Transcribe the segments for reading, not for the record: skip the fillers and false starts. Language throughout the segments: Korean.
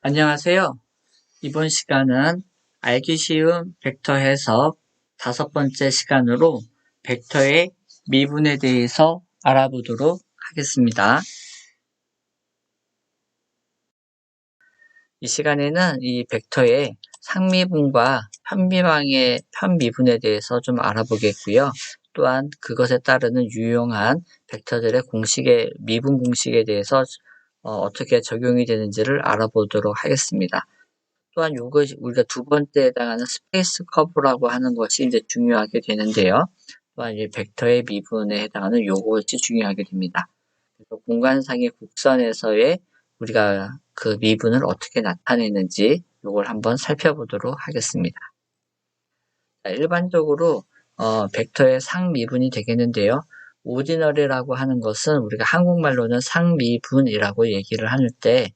안녕하세요. 이번 시간은 알기 쉬운 벡터 해석 5번째 시간으로 벡터의 미분에 대해서 알아보도록 하겠습니다. 이 시간에는 이 벡터의 상미분과 편미분에 대해서 좀 알아보겠고요. 또한 그것에 따르는 유용한 벡터들의 미분 공식에 대해서 어떻게 적용이 되는지를 알아보도록 하겠습니다. 또한 이것이 우리가 두 번째에 해당하는 스페이스 커브라고 하는 것이 이제 중요하게 되는데요. 또한 이 벡터의 미분에 해당하는 이것이 중요하게 됩니다. 그래서 공간상의 곡선에서의 우리가 그 미분을 어떻게 나타내는지 이걸 한번 살펴보도록 하겠습니다. 자, 일반적으로 벡터의 상미분이 되겠는데요. 오디너리라고 하는 것은 우리가 한국말로는 상미분이라고 얘기를 할 때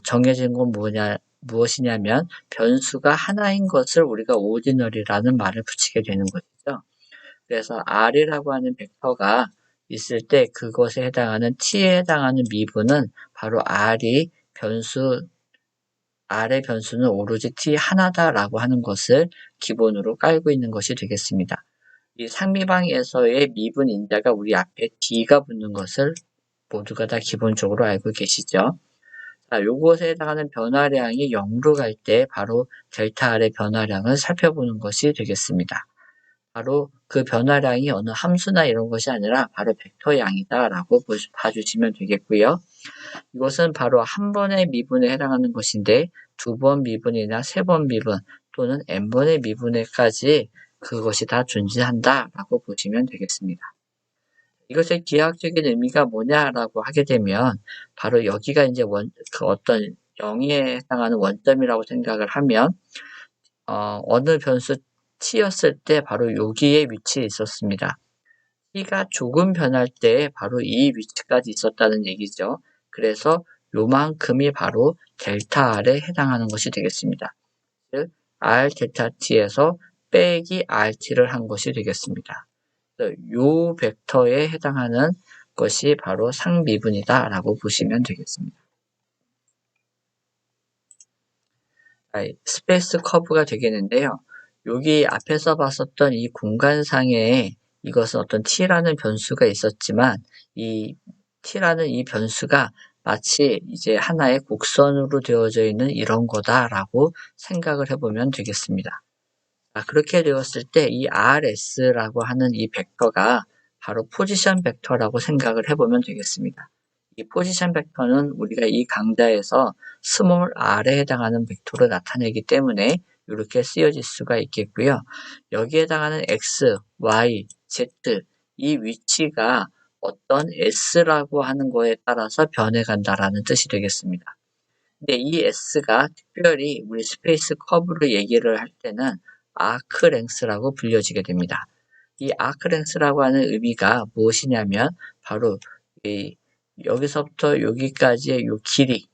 정해진 건 무엇이냐면 변수가 하나인 것을 우리가 오디너리라는 말을 붙이게 되는 것이죠. 그래서 R이라고 하는 벡터가 있을 때 그것에 해당하는 T에 해당하는 미분은 바로 R의 변수는 오로지 T 하나다라고 하는 것을 기본으로 깔고 있는 것이 되겠습니다. 이 상미방에서의 미분 인자가 우리 앞에 D가 붙는 것을 모두가 다 기본적으로 알고 계시죠. 자, 요것에 해당하는 변화량이 0으로 갈 때 바로 델타 R의 변화량을 살펴보는 것이 되겠습니다. 바로 그 변화량이 어느 함수나 이런 것이 아니라 바로 벡터 양이다라고 봐주시면 되겠고요. 이것은 바로 한 번의 미분에 해당하는 것인데 두 번 미분이나 세 번 미분 또는 n번의 미분에까지 그것이 다 존재한다라고 보시면 되겠습니다. 이것의 기하학적인 의미가 뭐냐라고 하게 되면 바로 여기가 이제 어떤 0에 해당하는 원점이라고 생각을 하면 어느 변수 t였을 때 바로 여기에 위치해 있었습니다. t가 조금 변할 때 바로 이 위치까지 있었다는 얘기죠. 그래서 요만큼이 바로 델타 R에 해당하는 것이 되겠습니다. 즉 R 델타 T에서 빼기 RT를 한 것이 되겠습니다. 요 벡터에 해당하는 것이 바로 상미분이다 라고 보시면 되겠습니다. 스페이스 커브가 되겠는데요. 여기 앞에서 봤었던 이 공간상에 이것은 어떤 t라는 변수가 있었지만 이 t라는 이 변수가 마치 이제 하나의 곡선으로 되어져 있는 이런 거다라고 생각을 해보면 되겠습니다. 그렇게 되었을 때 이 RS라고 하는 이 벡터가 바로 포지션 벡터라고 생각을 해보면 되겠습니다. 이 포지션 벡터는 우리가 이 강좌에서 스몰 r에 해당하는 벡터로 나타내기 때문에 이렇게 쓰여질 수가 있겠고요. 여기에 해당하는 x, y, z 이 위치가 어떤 s라고 하는 거에 따라서 변해간다라는 뜻이 되겠습니다. 근데 이 s가 특별히 우리 스페이스 커브로 얘기를 할 때는 아크 랭스라고 불려지게 됩니다. 이 아크 랭스라고 하는 의미가 무엇이냐면 바로 여기서부터 여기까지의 이 길이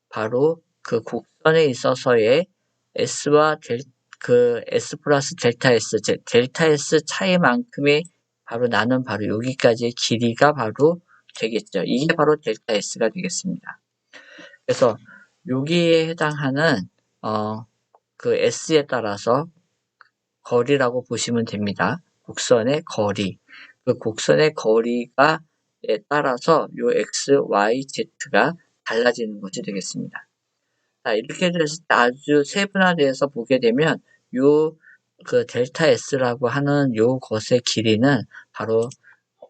바로 그 곡선에 있어서의 s와 그 s 플러스 델타 s, 델타 s 차이만큼의 바로 나는 바로 여기까지의 길이가 바로 되겠죠. 이게 바로 델타 s가 되겠습니다. 그래서 여기에 해당하는 그 s에 따라서 거리라고 보시면 됩니다. 곡선의 거리. 그 곡선의 거리가에 따라서 요 x, y, z가 달라지는 것이 되겠습니다. 자, 이렇게 됐을 때 아주 세분화돼서 보게 되면 그 델타 s라고 하는 요 것의 길이는 바로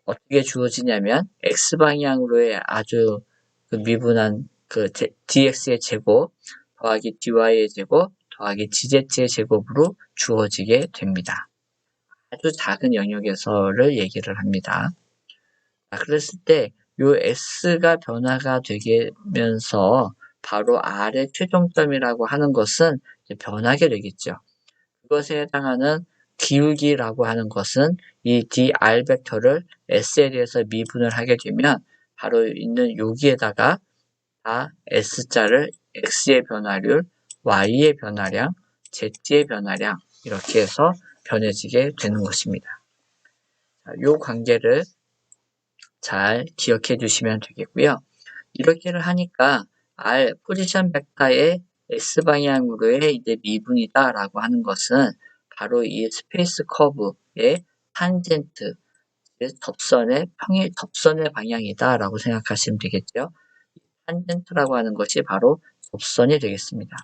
어떻게 주어지냐면 x 방향으로의 아주 그 미분한 그 dx의 제곱 더하기 dy의 제곱 더하기 dz의 제곱으로 주어지게 됩니다. 아주 작은 영역에서를 얘기를 합니다. 그랬을 때 요 s가 변화가 되면서 바로 r의 최종점이라고 하는 것은 변하게 되겠죠. 그것에 해당하는 기울기라고 하는 것은 이 dr 벡터를 s에 대해서 미분을 하게 되면 바로 있는 여기에다가 다 s자를 x의 변화율, y의 변화량, z의 변화량 이렇게 해서 변해지게 되는 것입니다. 이 관계를 잘 기억해 주시면 되겠고요. 이렇게를 하니까 R 포지션 벡터의 S방향으로의 이제 미분이다라고 하는 것은 바로 이 스페이스 커브의 탄젠트, 접선의 방향이다라고 생각하시면 되겠죠. 탄젠트라고 하는 것이 바로 접선이 되겠습니다.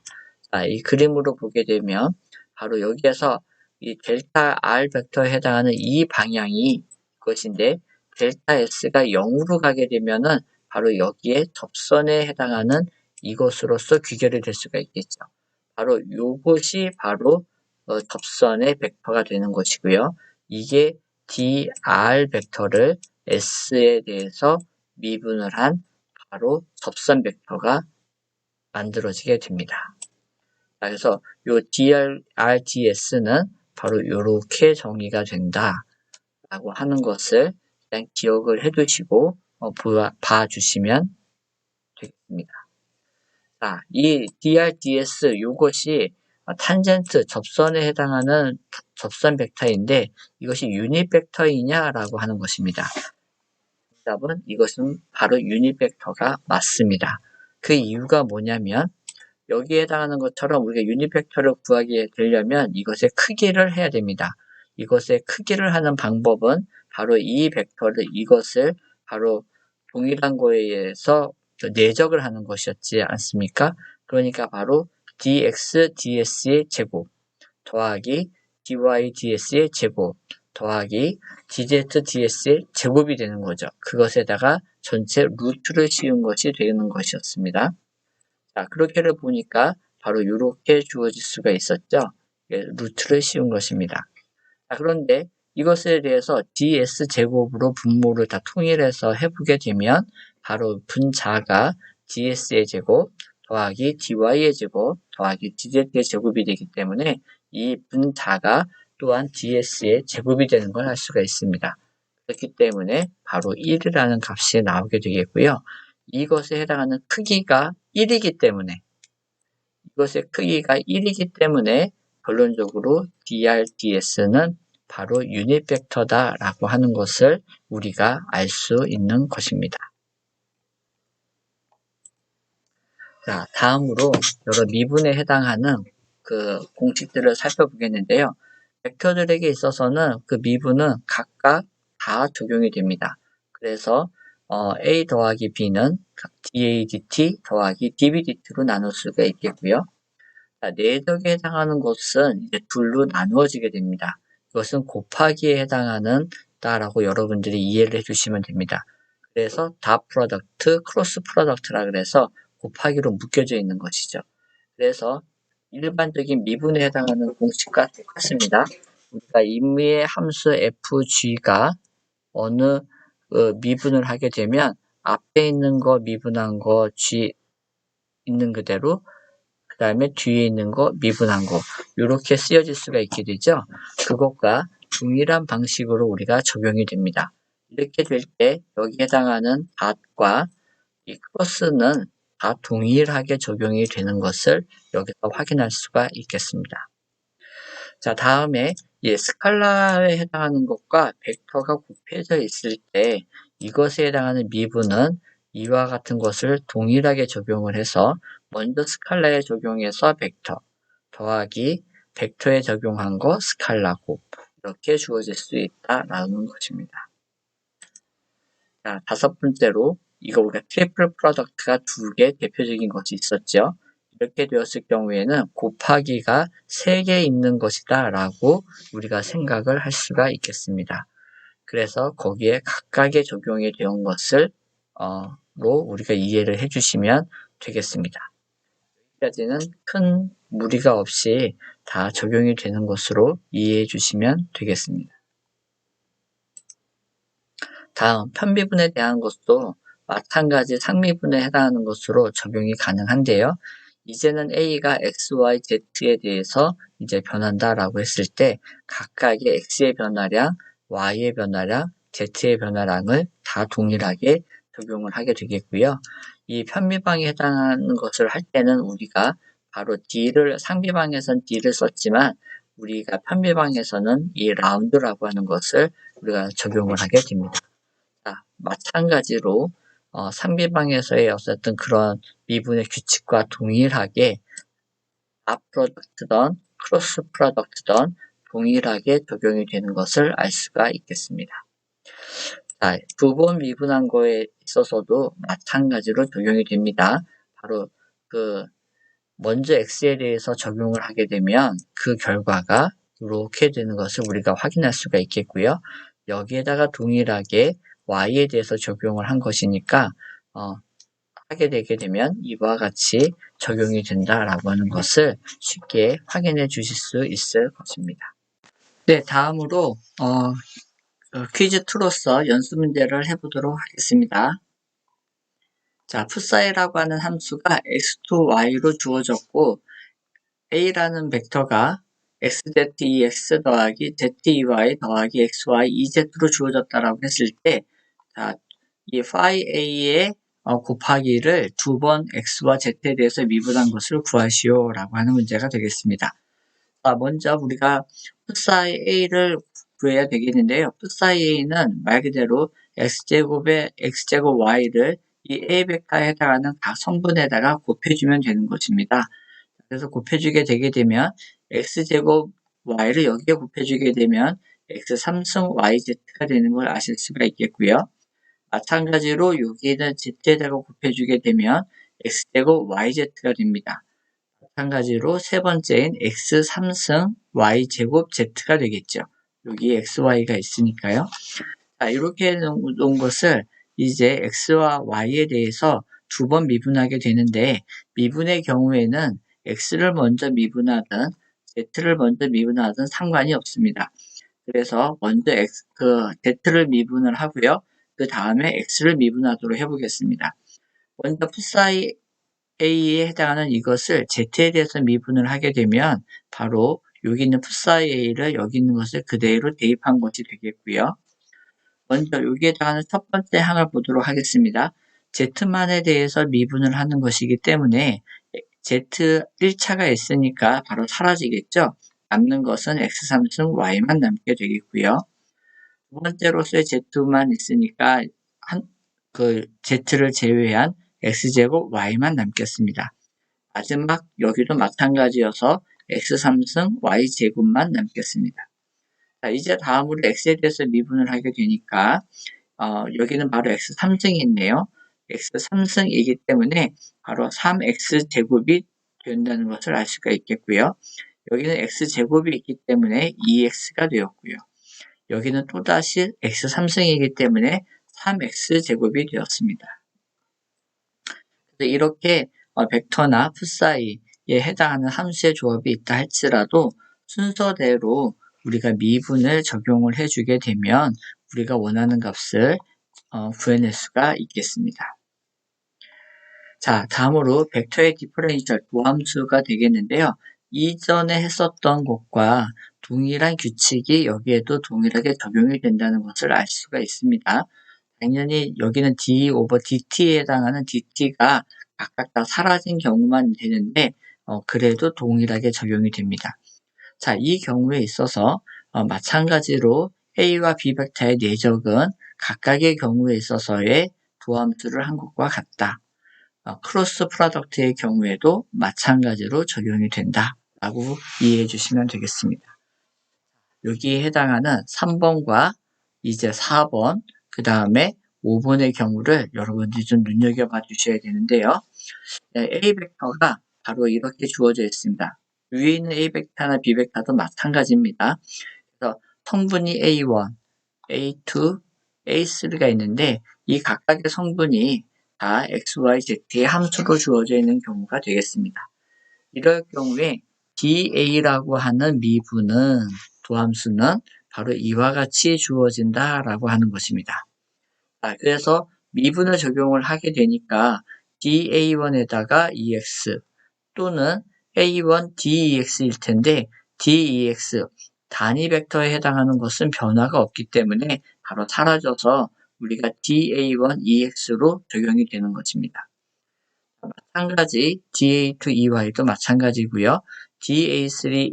자, 이 그림으로 보게 되면 바로 여기에서 이 델타 R 벡터에 해당하는 이 방향이 그것인데 델타 S가 0으로 가게 되면은 바로 여기에 접선에 해당하는 이것으로서 귀결이 될 수가 있겠죠. 바로 요것이 바로 접선의 벡터가 되는 것이고요. 이게 dr 벡터를 s에 대해서 미분을 한 바로 접선 벡터가 만들어지게 됩니다. 그래서 요 drds는 바로 이렇게 정의가 된다라고 하는 것을 그냥 기억을 해두시고 봐주시면 되겠습니다. 자, 이 drds 요것이 탄젠트 접선에 해당하는 접선 벡터인데 이것이 유닛 벡터이냐라고 하는 것입니다. 정답은 이것은 바로 유닛 벡터가 맞습니다. 그 이유가 뭐냐면 여기에 해당하는 것처럼 우리가 유닛 벡터를 구하게 되려면 이것의 크기를 해야 됩니다. 이것의 크기를 하는 방법은 바로 이 벡터를 이것을 바로 동일한 거에 의해서 내적을 하는 것이었지 않습니까? 그러니까 바로 dx ds의 제곱 더하기 dy ds의 제곱 더하기 dz ds의 제곱이 되는 거죠. 그것에다가 전체 루트를 씌운 것이 되는 것이었습니다. 자, 그렇게를 보니까 바로 이렇게 주어질 수가 있었죠. 루트를 씌운 것입니다. 자, 그런데 이것에 대해서 ds제곱으로 분모를 다 통일해서 해보게 되면 바로 분자가 ds의 제곱 더하기 dy의 제곱 더하기 dz의 제곱이 되기 때문에 이 분자가 또한 ds의 제곱이 되는 걸 알 수가 있습니다. 그렇기 때문에 바로 1이라는 값이 나오게 되겠고요. 이것에 해당하는 크기가 1이기 때문에 이것의 크기가 1이기 때문에 결론적으로 drds는 바로 유닛 벡터다라고 하는 것을 우리가 알 수 있는 것입니다. 자, 다음으로 여러 미분에 해당하는 그 공식들을 살펴보겠는데요. 벡터들에게 있어서는 그 미분은 각각 다 적용이 됩니다. 그래서 a 더하기 b는 dadt 더하기 dbdt로 나눌 수가 있겠고요. 자, 내적에 해당하는 것은 이제 둘로 나누어지게 됩니다. 이것은 곱하기에 해당하는 다라고 여러분들이 이해를 해주시면 됩니다. 그래서 닷 프로덕트, 크로스 프로덕트라 그래서 곱하기로 묶여져 있는 것이죠. 그래서 일반적인 미분에 해당하는 공식과 똑같습니다. 우리가 임의의 함수 fg가 어느 미분을 하게 되면 앞에 있는 거 미분한 거 g 있는 그대로 그 다음에 뒤에 있는 거 미분한 거 이렇게 쓰여질 수가 있게 되죠. 그것과 동일한 방식으로 우리가 적용이 됩니다. 이렇게 될 때 여기에 해당하는 닷과 이 크로스는 다 동일하게 적용이 되는 것을 여기서 확인할 수가 있겠습니다. 자, 다음에 스칼라에 해당하는 것과 벡터가 곱해져 있을 때 이것에 해당하는 미분은 이와 같은 것을 동일하게 적용을 해서 먼저 스칼라에 적용해서 벡터 더하기 벡터에 적용한 거 스칼라곱 이렇게 주어질 수 있다라는 것입니다. 자, 다섯 번째로 이거 우리가 트리플 프로덕트가 두 개 대표적인 것이 있었죠. 이렇게 되었을 경우에는 곱하기가 3개 있는 것이다 라고 우리가 생각을 할 수가 있겠습니다. 그래서 거기에 각각의 적용이 되는 것을 우리가 이해를 해주시면 되겠습니다. 여기까지는 큰 무리가 없이 다 적용이 되는 것으로 이해해 주시면 되겠습니다. 다음 편미분에 대한 것도 마찬가지 상미분에 해당하는 것으로 적용이 가능한데요. 이제는 A가 X, Y, Z에 대해서 이제 변한다라고 했을 때 각각의 X의 변화량, Y의 변화량, Z의 변화량을 다 동일하게 적용을 하게 되겠고요. 이 편미방에 해당하는 것을 할 때는 우리가 바로 상비방에선 D를 썼지만 우리가 편미방에서는 이 라운드라고 하는 것을 우리가 적용을 하게 됩니다. 자, 마찬가지로 상비방에서의 어쨌든 그런 미분의 규칙과 동일하게 아 프로덕트든 크로스 프로덕트든 동일하게 적용이 되는 것을 알 수가 있겠습니다. 자, 부분 미분한 거에 있어서도 마찬가지로 적용이 됩니다. 바로 먼저 x에 대해서 적용을 하게 되면 그 결과가 이렇게 되는 것을 우리가 확인할 수가 있겠고요. 여기에다가 동일하게 y에 대해서 적용을 한 것이니까 하게 되게 되면 이와 같이 적용이 된다라고 하는 것을 쉽게 확인해 주실 수 있을 것입니다. 네, 다음으로 퀴즈 2로서 연습 문제를 해보도록 하겠습니다. 자, 풋사이라고 하는 함수가 x2, y로 주어졌고 a라는 벡터가 xzex 더하기 zey 더하기 xy, ez로 주어졌다라고 했을 때, 자, 이 phi a의 곱하기를 두 번 x와 z에 대해서 미분한 것을 구하시오라고 하는 문제가 되겠습니다. 자, 먼저 우리가 풋사이 a를 구해야 되겠는데요. 풋사이 a는 말 그대로 x제곱의 x제곱 y를 이 a 벡터에 해당하는 각 성분에다가 곱해주면 되는 것입니다. 그래서 곱해주게 되게 되면 x제곱 y를 여기에 곱해주게 되면 x3승 yz가 되는 걸 아실 수가 있겠고요. 마찬가지로 여기에는 z에다가 곱해주게 되면 x제곱 yz가 됩니다. 마찬가지로 세 번째인 x3승 y제곱 z가 되겠죠. 여기 xy가 있으니까요. 자, 이렇게 놓은 것을 이제 x와 y에 대해서 두 번 미분하게 되는데, 미분의 경우에는 x를 먼저 미분하든 z를 먼저 미분하든 상관이 없습니다. 그래서 먼저 z를 미분을 하고요. 그 다음에 x를 미분하도록 해보겠습니다. 먼저 풋사이 a에 해당하는 이것을 z에 대해서 미분을 하게 되면 바로 여기 있는 풋사이 a를 여기 있는 것을 그대로 대입한 것이 되겠고요. 먼저 여기에 해당하는 첫 번째 항을 보도록 하겠습니다. z만에 대해서 미분을 하는 것이기 때문에 z 1차가 있으니까 바로 사라지겠죠. 남는 것은 x3승 y만 남게 되겠고요. 두 번째로서의 z만 있으니까 z를 제외한 x제곱 y만 남겠습니다. 마지막 여기도 마찬가지여서 x3승 y제곱만 남겠습니다. 자, 이제 다음으로 x에 대해서 미분을 하게 되니까 여기는 바로 x3승이 있네요. x3승이기 때문에 바로 3x제곱이 된다는 것을 알 수가 있겠고요. 여기는 x제곱이 있기 때문에 2x가 되었고요. 여기는 또다시 x3승이기 때문에 3x제곱이 되었습니다. 그래서 이렇게 벡터나 풋사이에 해당하는 함수의 조합이 있다 할지라도 순서대로 우리가 미분을 적용을 해주게 되면 우리가 원하는 값을 구해낼 수가 있겠습니다. 자, 다음으로 벡터의 디퍼런셜 도함수가 되겠는데요. 이전에 했었던 것과 동일한 규칙이 여기에도 동일하게 적용이 된다는 것을 알 수가 있습니다. 당연히 여기는 d 오버 dt에 해당하는 dt가 각각 다 사라진 경우만 되는데 그래도 동일하게 적용이 됩니다. 자, 이 경우에 있어서 마찬가지로 a와 b 벡터의 내적은 각각의 경우에 있어서의 도함수를 한 것과 같다. 크로스 프로덕트의 경우에도 마찬가지로 적용이 된다라고 이해해 주시면 되겠습니다. 여기에 해당하는 3번과 이제 4번, 그 다음에 5번의 경우를 여러분들이 좀 눈여겨봐 주셔야 되는데요. A 벡터가 바로 이렇게 주어져 있습니다. 위에 있는 A 벡터나 B 벡터도 마찬가지입니다. 그래서 성분이 A1, A2, A3가 있는데 이 각각의 성분이 다 X, Y, Z의 함수로 주어져 있는 경우가 되겠습니다. 이럴 경우에 DA라고 하는 미분은 도함수는 바로 이와 같이 주어진다라고 하는 것입니다. 그래서 미분을 적용을 하게 되니까 DA1에다가 EX 또는 A1 DEX일 텐데 DEX 단위 벡터에 해당하는 것은 변화가 없기 때문에 바로 사라져서 우리가 DA1 EX로 적용이 되는 것입니다. 마찬가지 DA2 EY도 마찬가지고요. DA3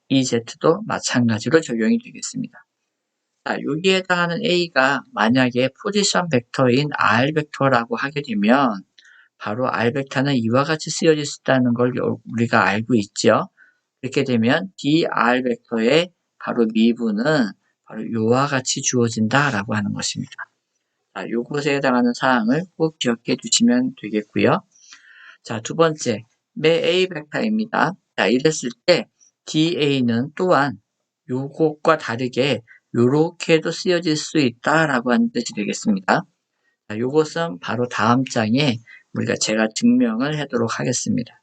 EZ도 마찬가지로 적용이 되겠습니다. 자, 여기에 해당하는 A가 만약에 포지션 벡터인 R 벡터라고 하게 되면 바로 R 벡터는 이와 같이 쓰여질 수 있다는 걸 우리가 알고 있죠. 이렇게 되면 dr 벡터의 바로 미분은 바로 이와 같이 주어진다라고 하는 것입니다. 자, 요것에 해당하는 사항을 꼭 기억해 주시면 되겠고요. 자, 두 번째, 매 A 벡터입니다. 자, 이랬을 때 DA는 또한 요것과 다르게 요렇게도 쓰여질 수 있다라고 하는 뜻이 되겠습니다. 자, 요것은 바로 다음 장에 제가 증명을 하도록 하겠습니다.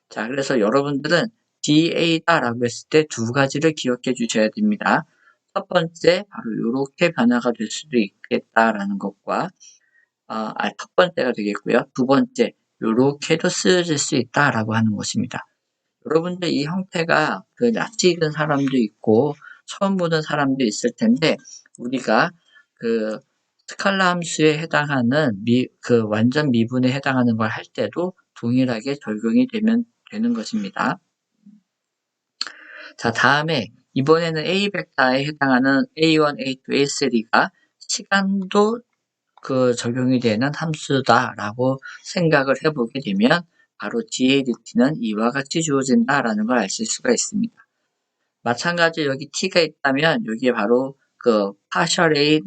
자, 그래서 여러분들은 DA다라고 했을 때 두 가지를 기억해 주셔야 됩니다. 첫 번째, 바로 이렇게 변화가 될 수도 있겠다라는 것과, 첫 번째가 되겠고요. 두 번째, 이렇게도 쓰여질 수 있다라고 하는 것입니다. 여러분들 이 형태가 낯이 익은 사람도 있고, 처음 보는 사람도 있을 텐데, 우리가 스칼라 함수에 해당하는 완전 미분에 해당하는 걸 할 때도 동일하게 적용이 되는 것입니다. 자, 다음에 이번에는 A 벡터에 해당하는 A1, A2, A3가 시간도 적용이 되는 함수다라고 생각을 해보게 되면 바로 DADT는 이와 같이 주어진다라는 걸 아실 수가 있습니다. 마찬가지로 여기 T가 있다면 여기에 바로 partial A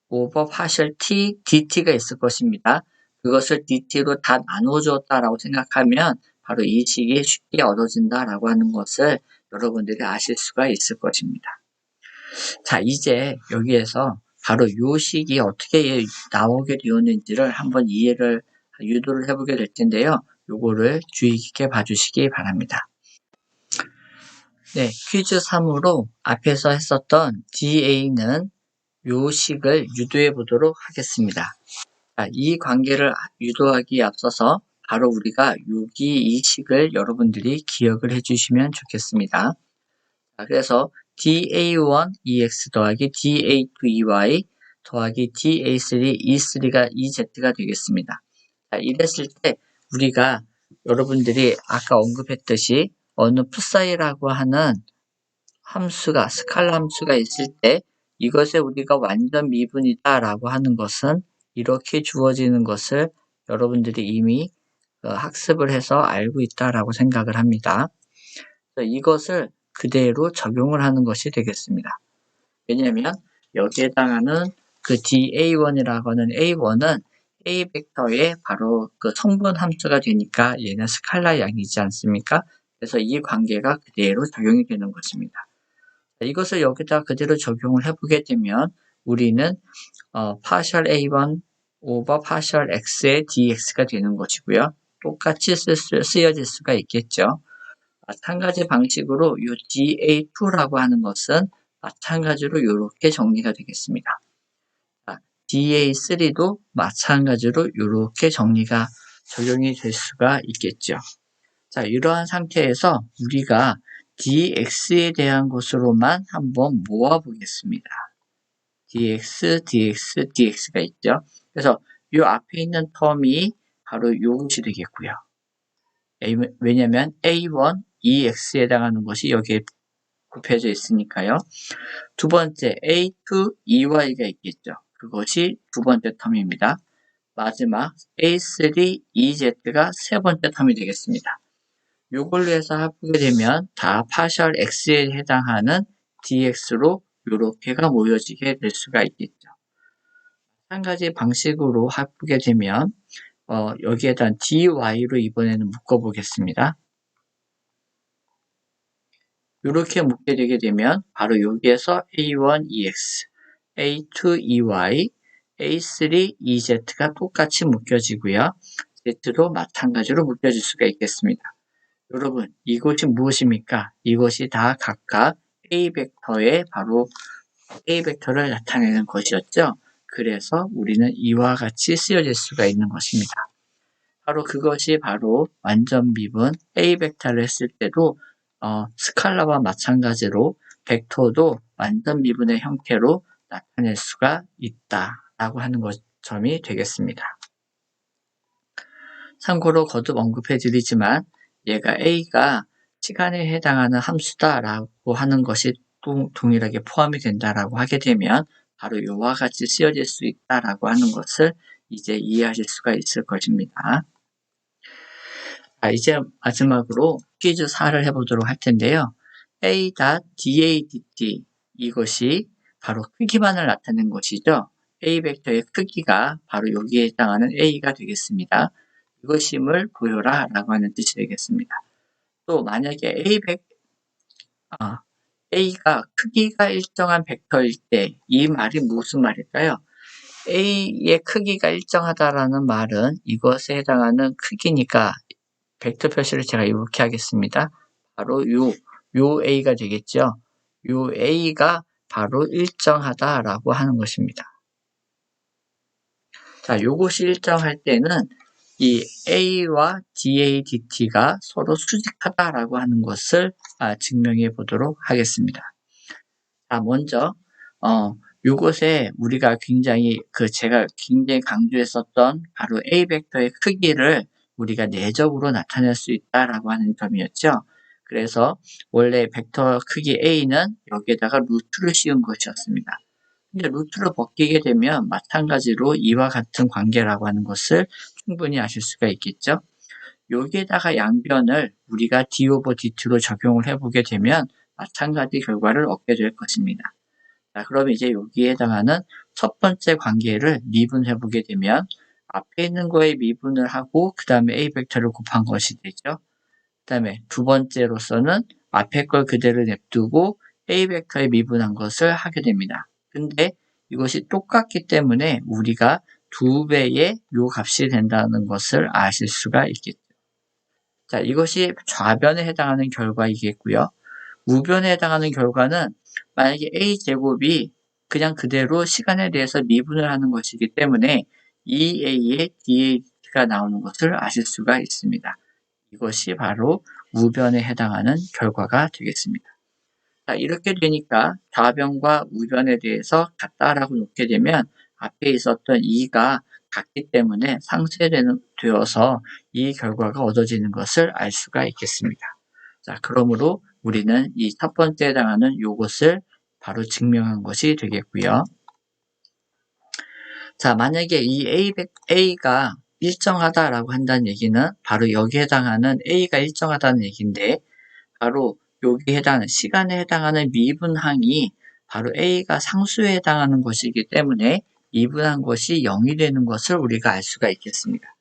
over partial T, DT가 있을 것입니다. 그것을 DT로 다 나누어 주었다라고 생각하면 바로 이 식이 쉽게 얻어진다라고 하는 것을 여러분들이 아실 수가 있을 것입니다. 자, 이제 여기에서 바로 이 식이 어떻게 나오게 되었는지를 한번 유도를 해보게 될 텐데요. 요거를 주의 깊게 봐주시기 바랍니다. 네, 퀴즈 3으로 앞에서 했었던 DA는 요 식을 유도해 보도록 하겠습니다. 자, 이 관계를 유도하기에 앞서서 바로 우리가 여기 이 식을 여러분들이 기억을 해주시면 좋겠습니다. 자, 그래서 DA1EX 더하기 DA2EY 더하기 DA3E3가 EZ가 되겠습니다. 자, 이랬을 때 우리가 여러분들이 아까 언급했듯이 어느 푸사이라고 하는 함수가 스칼라 함수가 있을 때 이것에 우리가 완전 미분이다라고 하는 것은 이렇게 주어지는 것을 여러분들이 이미 학습을 해서 알고 있다라고 생각을 합니다. 이것을 그대로 적용을 하는 것이 되겠습니다. 왜냐하면 여기에 해당하는 DA1이라고 하는 A1은 A 벡터의 바로 성분 함수가 되니까 얘는 스칼라 양이지 않습니까? 그래서 이 관계가 그대로 적용이 되는 것입니다. 이것을 여기다 그대로 적용을 해보게 되면 우리는 partial A1 over partial X의 DX가 되는 것이고요. 똑같이 쓰여질 수가 있겠죠. 마찬가지 방식으로 이 DA2라고 하는 것은 마찬가지로 이렇게 정리가 되겠습니다. DA3도 마찬가지로 이렇게 적용이 될 수가 있겠죠. 자, 이러한 상태에서 우리가 dx에 대한 것으로만 한번 모아보겠습니다. dx, dx, dx가 있죠. 그래서 이 앞에 있는 텀이 바로 이것이 되겠고요. 왜냐하면 a1, ex에 해당하는 것이 여기에 곱해져 있으니까요. 두 번째 a2, ey가 있겠죠. 그것이 두 번째 텀입니다. 마지막 a3, ez가 세 번째 텀이 되겠습니다. 이걸로 해서 합하게 되면 다 파셜 x에 해당하는 dx로 이렇게가 모여지게 될 수가 있겠죠. 한 가지 방식으로 합하게 되면 여기에다 dy로 이번에는 묶어보겠습니다. 이렇게 묶게 되게 되면 바로 여기에서 a1ex, a2ey, a3ez가 똑같이 묶여지고요. z도 마찬가지로 묶여질 수가 있겠습니다. 여러분, 이것이 무엇입니까? 이것이 다 각각 A 벡터의 바로 A 벡터를 나타내는 것이었죠. 그래서 우리는 이와 같이 쓰여질 수가 있는 것입니다. 바로 그것이 바로 완전 미분 A 벡터를 했을 때도 스칼라와 마찬가지로 벡터도 완전 미분의 형태로 나타낼 수가 있다라고 하는 점이 되겠습니다. 참고로 거듭 언급해 드리지만 얘가 A가 시간에 해당하는 함수다라고 하는 것이 동일하게 포함이 된다라고 하게 되면 바로 이와 같이 쓰여질 수 있다라고 하는 것을 이제 이해하실 수가 있을 것입니다. 자, 이제 마지막으로 퀴즈 4를 해보도록 할 텐데요. A.DADT 이것이 바로 크기만을 나타낸 것이죠. A 벡터의 크기가 바로 여기에 해당하는 A가 되겠습니다. 이것임을 보여라 라고 하는 뜻이 되겠습니다. 또 만약에 A가 크기가 일정한 벡터일 때 이 말이 무슨 말일까요? A의 크기가 일정하다라는 말은 이것에 해당하는 크기니까 벡터 표시를 제가 이렇게 하겠습니다. 바로 요 A가 되겠죠. 요 A가 바로 일정하다라고 하는 것입니다. 자, 요것이 일정할 때는 이 A와 DADT가 서로 수직하다라고 하는 것을 증명해 보도록 하겠습니다. 자, 먼저 요것에 우리가 제가 굉장히 강조했었던 바로 A 벡터의 크기를 우리가 내적으로 나타낼 수 있다라고 하는 점이었죠. 그래서 원래 벡터 크기 A는 여기에다가 루트를 씌운 것이었습니다. 근데 루트를 벗기게 되면 마찬가지로 이와 같은 관계라고 하는 것을 충분히 아실 수가 있겠죠. 여기에다가 양변을 우리가 d 오버 dt로 적용을 해보게 되면 마찬가지 결과를 얻게 될 것입니다. 자, 그럼 이제 여기에 해당하는 첫 번째 관계를 미분해보게 되면 앞에 있는 거에 미분을 하고 그 다음에 A 벡터를 곱한 것이 되죠. 그 다음에 두 번째로서는 앞에 걸 그대로 냅두고 A 벡터에 미분한 것을 하게 됩니다. 근데 이것이 똑같기 때문에 우리가 2배의 요 값이 된다는 것을 아실 수가 있겠죠. 자, 이것이 좌변에 해당하는 결과이겠고요. 우변에 해당하는 결과는 만약에 A제곱이 그냥 그대로 시간에 대해서 미분을 하는 것이기 때문에 2A의 DA가 나오는 것을 아실 수가 있습니다. 이것이 바로 우변에 해당하는 결과가 되겠습니다. 자, 이렇게 되니까 좌변과 우변에 대해서 같다라고 놓게 되면 앞에 있었던 2가 같기 때문에 상쇄되어서 이 결과가 얻어지는 것을 알 수가 있겠습니다. 자, 그러므로 우리는 이 첫 번째에 해당하는 요것을 바로 증명한 것이 되겠고요. 자, 만약에 이 A가 일정하다라고 한다는 얘기는 바로 여기에 해당하는 A가 일정하다는 얘기인데 바로 여기에 해당하는 시간에 해당하는 미분항이 바로 A가 상수에 해당하는 것이기 때문에 미분한 것이 0이 되는 것을 우리가 알 수가 있겠습니다.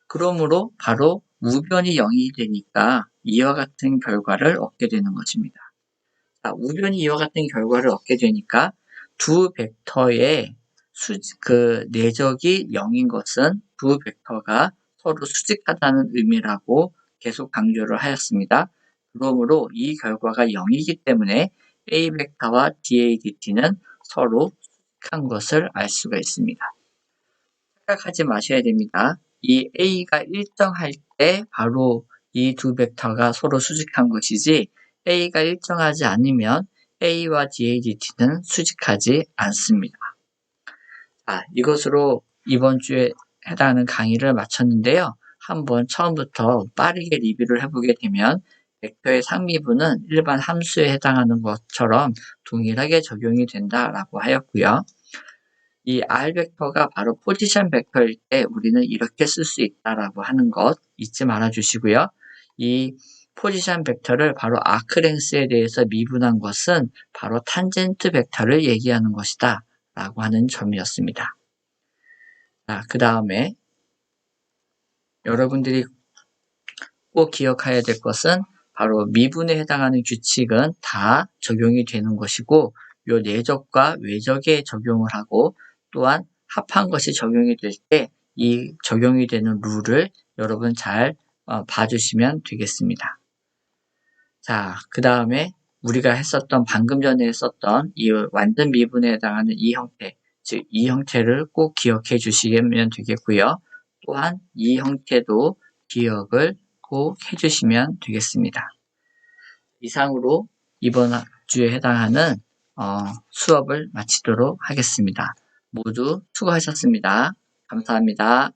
그러므로 바로 우변이 0이 되니까 이와 같은 결과를 얻게 되는 것입니다. 자, 우변이 이와 같은 결과를 얻게 되니까 두 벡터의 내적이 0인 것은 두 벡터가 서로 수직하다는 의미라고 계속 강조를 하였습니다. 그러므로 이 결과가 0이기 때문에 A 벡터와 DADT는 서로 수직한 것을 알 수가 있습니다. 생각하지 마셔야 됩니다. 이 A가 일정할 때 바로 이 두 벡터가 서로 수직한 것이지 A가 일정하지 않으면 A와 DADT는 수직하지 않습니다. 이것으로 이번 주에 해당하는 강의를 마쳤는데요. 한번 처음부터 빠르게 리뷰를 해보게 되면 벡터의 상미분은 일반 함수에 해당하는 것처럼 동일하게 적용이 된다라고 하였고요. 이 R 벡터가 바로 포지션 벡터일 때 우리는 이렇게 쓸 수 있다라고 하는 것 잊지 말아 주시고요. 이 포지션 벡터를 바로 아크랭스에 대해서 미분한 것은 바로 탄젠트 벡터를 얘기하는 것이다 라고 하는 점이었습니다. 자, 그 다음에 여러분들이 꼭 기억해야 될 것은 바로 미분에 해당하는 규칙은 다 적용이 되는 것이고 요 내적과 외적에 적용을 하고 또한 합한 것이 적용이 될 때 이 적용이 되는 룰을 여러분 잘 봐주시면 되겠습니다. 자, 그 다음에 우리가 방금 전에 했었던 이 완전 미분에 해당하는 이 형태, 즉 이 형태를 꼭 기억해 주시면 되겠고요. 또한 이 형태도 기억을 꼭 해주시면 되겠습니다. 이상으로 이번 주에 해당하는 수업을 마치도록 하겠습니다. 모두 수고하셨습니다. 감사합니다.